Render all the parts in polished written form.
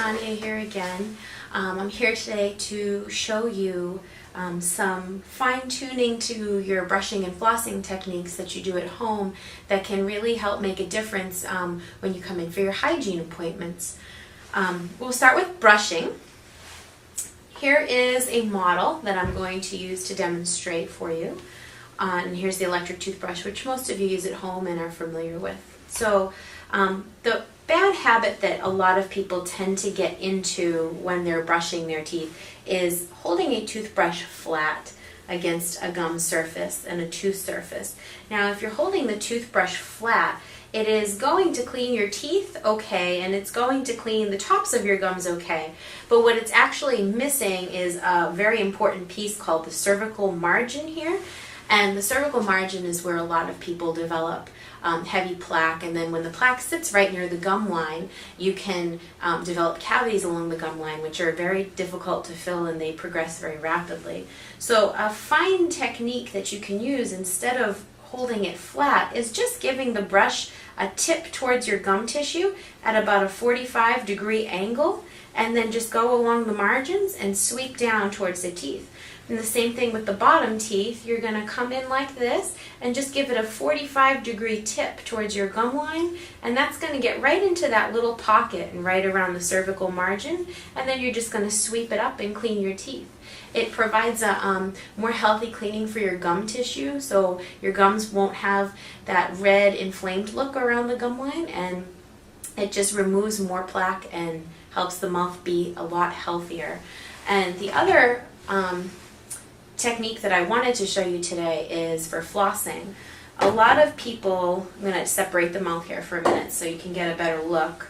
Tanya here again. I'm here today to show you some fine-tuning to your brushing and flossing techniques that you do at home that can really help make a difference when you come in for your hygiene appointments. We'll start with brushing. Here is a model that I'm going to use to demonstrate for you. And here's the electric toothbrush, which most of you use at home and are familiar with. So the bad habit that a lot of people tend to get into when they're brushing their teeth is holding a toothbrush flat against a gum surface and a tooth surface. Now, if you're holding the toothbrush flat, it is going to clean your teeth okay, and it's going to clean the tops of your gums okay. But what it's actually missing is a very important piece called the cervical margin here. And the cervical margin is where a lot of people develop heavy plaque, and then when the plaque sits right near the gum line, you can develop cavities along the gum line, which are very difficult to fill, and they progress very rapidly. So a fine technique that you can use instead of holding it flat is just giving the brush a tip towards your gum tissue at about a 45-degree angle, and then just go along the margins and sweep down towards the teeth. And the same thing with the bottom teeth. You're going to come in like this and just give it a 45-degree tip towards your gum line, and that's going to get right into that little pocket and right around the cervical margin, and then you're just going to sweep it up and clean your teeth. It provides a more healthy cleaning for your gum tissue, so your gums won't have that red inflamed look around the gum line, and it just removes more plaque and helps the mouth be a lot healthier. And the other technique that I wanted to show you today is for flossing. A lot of people, I'm going to separate the mouth here for a minute so you can get a better look.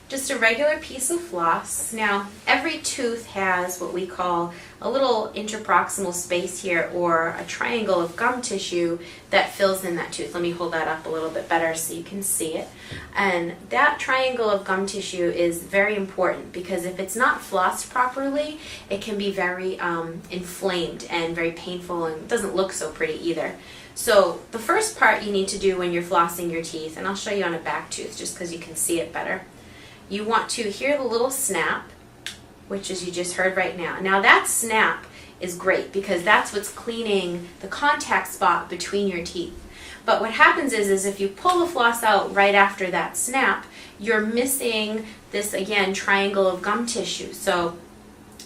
Just a regular piece of floss. Now, every tooth has what we call a little interproximal space here, or a triangle of gum tissue that fills in that tooth. Let me hold that up a little bit better so you can see it. And that triangle of gum tissue is very important, because if it's not flossed properly, it can be very inflamed and very painful, and doesn't look so pretty either. So the first part you need to do when you're flossing your teeth, and I'll show you on a back tooth just because you can see it better. You want to hear the little snap, which is you just heard right now. Now that snap is great because that's what's cleaning the contact spot between your teeth. But what happens is if you pull the floss out right after that snap, you're missing this, again, triangle of gum tissue. So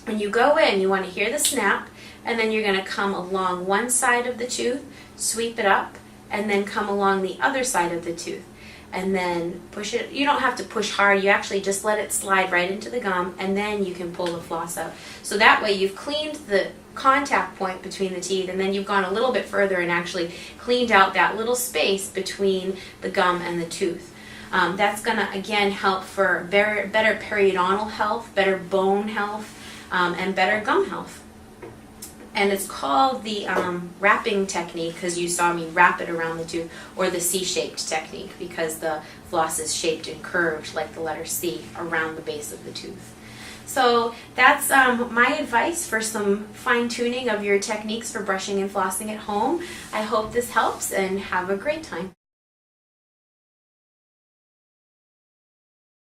when you go in, you want to hear the snap, and then you're going to come along one side of the tooth, sweep it up, and then come along the other side of the tooth. And then push it. You don't have to push hard, you actually just let it slide right into the gum, and then you can pull the floss out. So that way you've cleaned the contact point between the teeth, and then you've gone a little bit further and actually cleaned out that little space between the gum and the tooth. That's going to, again, help for better periodontal health, better bone health, and better gum health. And it's called the wrapping technique because you saw me wrap it around the tooth, or the C-shaped technique because the floss is shaped and curved like the letter C around the base of the tooth. So that's my advice for some fine-tuning of your techniques for brushing and flossing at home. I hope this helps, and have a great time.